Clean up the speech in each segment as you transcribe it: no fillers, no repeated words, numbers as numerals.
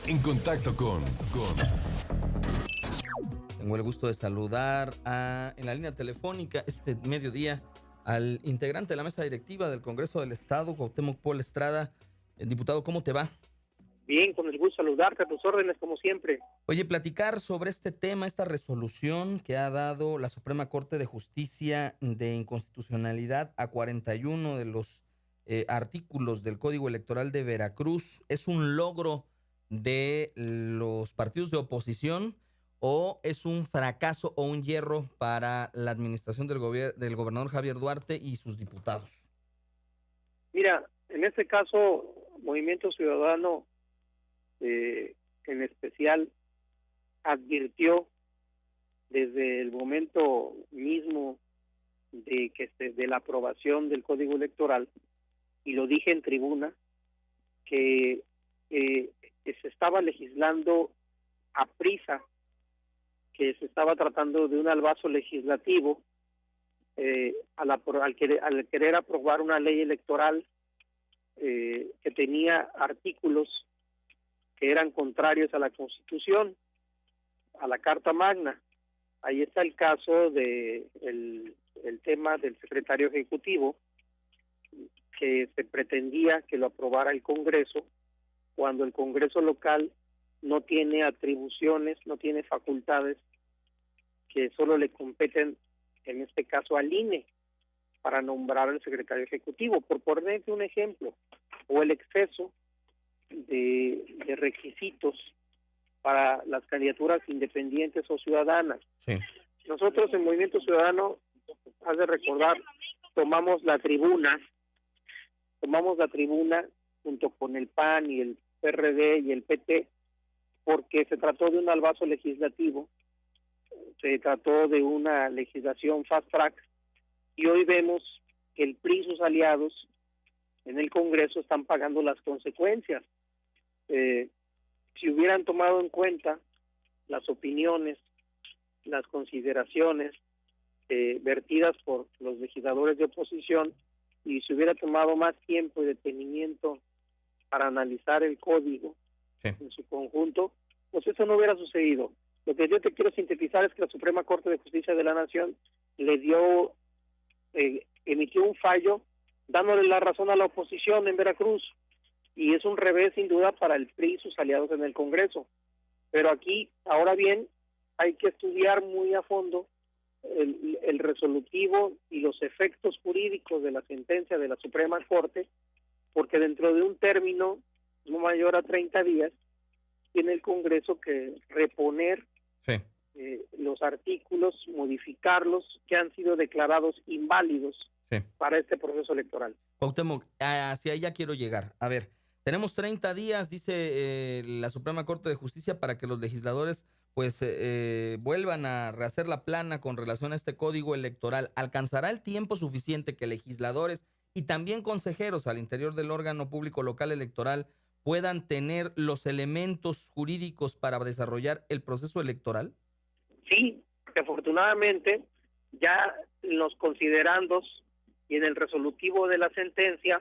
en contacto Tengo el gusto de saludar en la línea telefónica este mediodía al integrante de la mesa directiva del Congreso del Estado, Cuauhtémoc Paul Estrada. Diputado, ¿cómo te va? Bien, con el gusto de saludarte, a tus órdenes como siempre. Oye, platicar sobre este tema, esta resolución que ha dado la Suprema Corte de Justicia de inconstitucionalidad a 41 de los artículos del Código Electoral de Veracruz. ¿Es un logro de los partidos de oposición o es un fracaso o un hierro para la administración del gobernador Javier Duarte y sus diputados? Mira, en este caso, Movimiento Ciudadano en especial advirtió desde el momento mismo de la aprobación del Código Electoral, y lo dije en tribuna, que se estaba legislando a prisa, que se estaba tratando de un albazo legislativo al querer aprobar una ley electoral que tenía artículos que eran contrarios a la Constitución, a la Carta Magna. Ahí está el caso de el tema del secretario ejecutivo, que se pretendía que lo aprobara el Congreso, cuando el Congreso local no tiene atribuciones, no tiene facultades que solo le competen, en este caso al INE, para nombrar al secretario ejecutivo, por ponerte un ejemplo, o el exceso de requisitos para las candidaturas independientes o ciudadanas. Sí. Nosotros en Movimiento Ciudadano, has de recordar, tomamos la tribuna junto con el PAN y el PRD y el PT, porque se trató de un albazo legislativo, se trató de una legislación fast track, y hoy vemos que el PRI y sus aliados en el Congreso están pagando las consecuencias. Si hubieran tomado en cuenta las opiniones, las consideraciones vertidas por los legisladores de oposición, y se hubiera tomado más tiempo y detenimiento para analizar el código en su conjunto, pues eso no hubiera sucedido. Lo que yo te quiero sintetizar es que la Suprema Corte de Justicia de la Nación emitió un fallo dándole la razón a la oposición en Veracruz, y es un revés sin duda para el PRI y sus aliados en el Congreso. Pero aquí, ahora bien, hay que estudiar muy a fondo el resolutivo y los efectos jurídicos de la sentencia de la Suprema Corte, porque dentro de un término no mayor a 30 días, tiene el Congreso que reponer los artículos, modificarlos, que han sido declarados inválidos para este proceso electoral. Cuauhtémoc, hacia allá quiero llegar. A ver, tenemos 30 días, dice la Suprema Corte de Justicia, para que los legisladores pues vuelvan a rehacer la plana con relación a este código electoral. ¿Alcanzará el tiempo suficiente que legisladores y también consejeros al interior del órgano público local electoral puedan tener los elementos jurídicos para desarrollar el proceso electoral? Sí, que afortunadamente ya en los considerandos y en el resolutivo de la sentencia,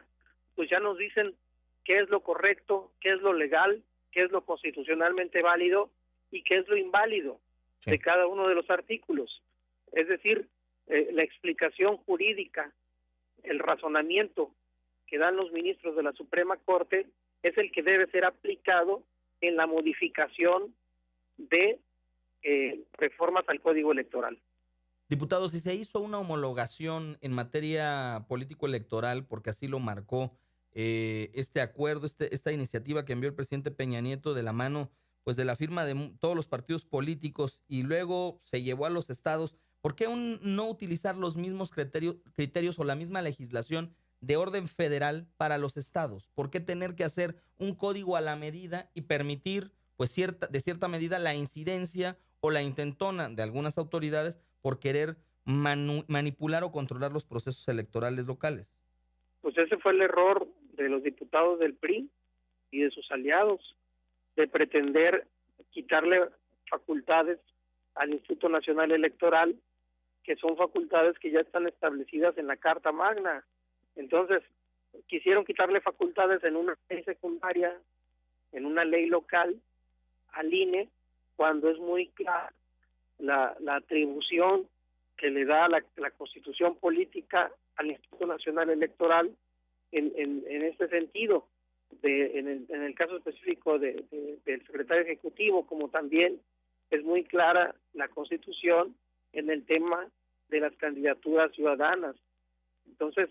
pues ya nos dicen qué es lo correcto, qué es lo legal, qué es lo constitucionalmente válido y qué es lo inválido de cada uno de los artículos. Es decir, la explicación jurídica, el razonamiento que dan los ministros de la Suprema Corte es el que debe ser aplicado en la modificación de reformas al Código Electoral. Diputado, si se hizo una homologación en materia político-electoral, porque así lo marcó este acuerdo, esta iniciativa que envió el presidente Peña Nieto de la mano pues de la firma de todos los partidos políticos, y luego se llevó a los estados, ¿por qué no utilizar los mismos criterios o la misma legislación de orden federal para los estados? ¿Por qué tener que hacer un código a la medida y permitir pues de cierta medida la incidencia o la intentona de algunas autoridades por querer manipular o controlar los procesos electorales locales? Pues ese fue el error de los diputados del PRI y de sus aliados, de pretender quitarle facultades al Instituto Nacional Electoral, que son facultades que ya están establecidas en la Carta Magna. Entonces, quisieron quitarle facultades en una ley secundaria, en una ley local, al INE cuando es muy clara la atribución que le da la Constitución Política al Instituto Nacional Electoral en este sentido, en el caso específico del secretario ejecutivo, como también es muy clara la Constitución en el tema de las candidaturas ciudadanas. Entonces,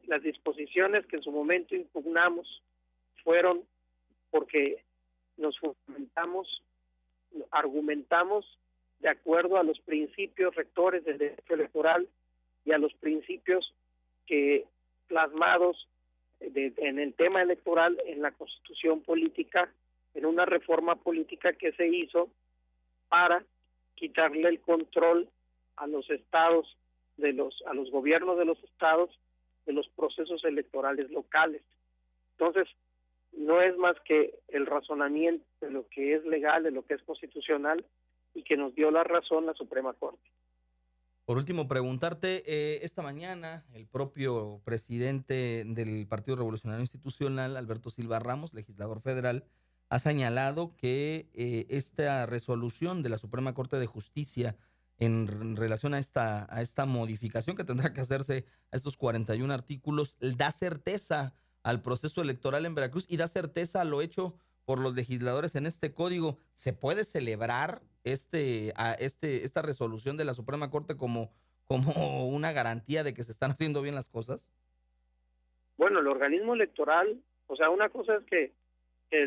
las disposiciones que en su momento impugnamos fueron porque nos fundamentamos, argumentamos de acuerdo a los principios rectores del derecho electoral y a los principios que plasmados en el tema electoral en la Constitución Política, en una reforma política que se hizo para quitarle el control a los estados, a los gobiernos de los estados, de los procesos electorales locales. Entonces, no es más que el razonamiento de lo que es legal, de lo que es constitucional, y que nos dio la razón la Suprema Corte. Por último, preguntarte, esta mañana el propio presidente del Partido Revolucionario Institucional, Alberto Silva Ramos, legislador federal, ha señalado que esta resolución de la Suprema Corte de Justicia en relación a esta modificación que tendrá que hacerse a estos 41 artículos da certeza al proceso electoral en Veracruz y da certeza a lo hecho por los legisladores en este código. ¿Se puede celebrar esta resolución de la Suprema Corte como una garantía de que se están haciendo bien las cosas? Bueno, el organismo electoral, o sea, una cosa es que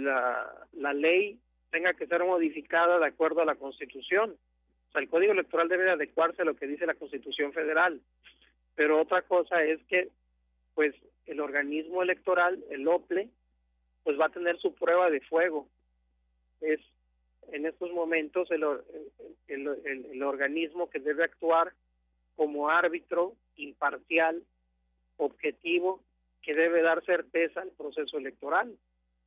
la ley tenga que ser modificada de acuerdo a la Constitución. O sea, el Código Electoral debe adecuarse a lo que dice la Constitución Federal. Pero otra cosa es que, pues, el organismo electoral, el OPLE, pues va a tener su prueba de fuego. Es en estos momentos el organismo que debe actuar como árbitro imparcial, objetivo, que debe dar certeza al proceso electoral.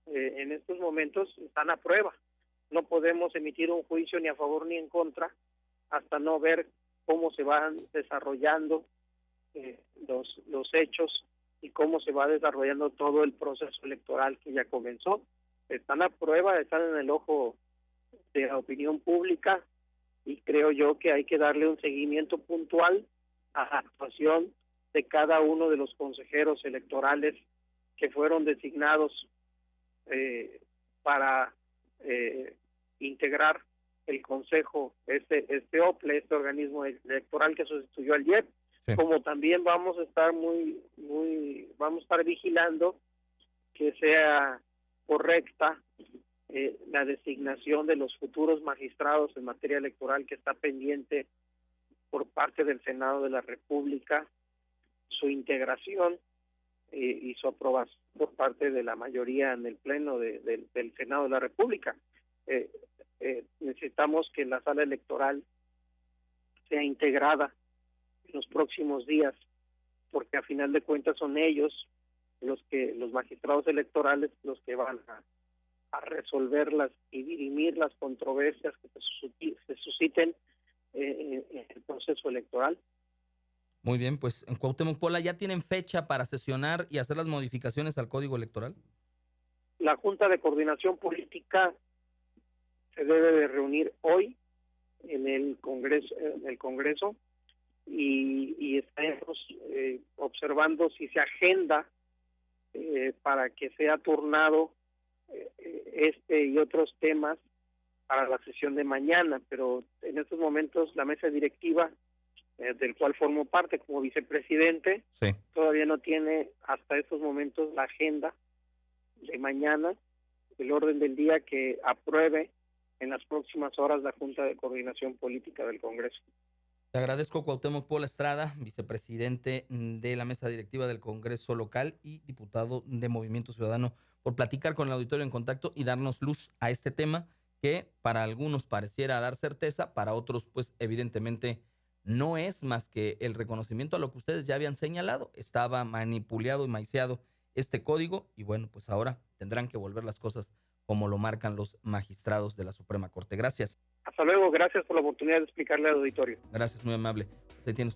En estos momentos están a prueba. No podemos emitir un juicio ni a favor ni en contra hasta no ver cómo se van desarrollando los hechos y cómo se va desarrollando todo el proceso electoral que ya comenzó. Están a prueba, están en el ojo de la opinión pública, y creo yo que hay que darle un seguimiento puntual a la actuación de cada uno de los consejeros electorales que fueron designados para integrar el consejo, este OPLE, este organismo electoral que sustituyó al IEP. Sí. Como también vamos a estar vamos a estar vigilando que sea correcta la designación de los futuros magistrados en materia electoral, que está pendiente por parte del Senado de la República, su integración y su aprobación por parte de la mayoría en el Pleno del Senado de la República. Necesitamos que la sala electoral sea integrada en los próximos días, porque a final de cuentas son ellos los magistrados electorales, los que van a resolverlas y dirimir las controversias que se susciten en el proceso electoral. Muy bien, pues en Cuauhtémoc, Puebla, ¿ya tienen fecha para sesionar y hacer las modificaciones al Código Electoral? La Junta de Coordinación Política se debe de reunir hoy en el Congreso y estaremos observando si se agenda para que sea turnado este y otros temas para la sesión de mañana, pero en estos momentos la mesa directiva, del cual formo parte como vicepresidente, sí, todavía no tiene hasta estos momentos la agenda de mañana, el orden del día que apruebe en las próximas horas la Junta de Coordinación Política del Congreso. Te agradezco, Cuauhtémoc Puebla Estrada, vicepresidente de la mesa directiva del Congreso local y diputado de Movimiento Ciudadano, por platicar con el auditorio en contacto y darnos luz a este tema que para algunos pareciera dar certeza, para otros pues evidentemente no es más que el reconocimiento a lo que ustedes ya habían señalado. Estaba manipulado y maiciado este código y bueno, pues ahora tendrán que volver las cosas como lo marcan los magistrados de la Suprema Corte. Gracias. Hasta luego, gracias por la oportunidad de explicarle al auditorio. Gracias, muy amable. Se tiene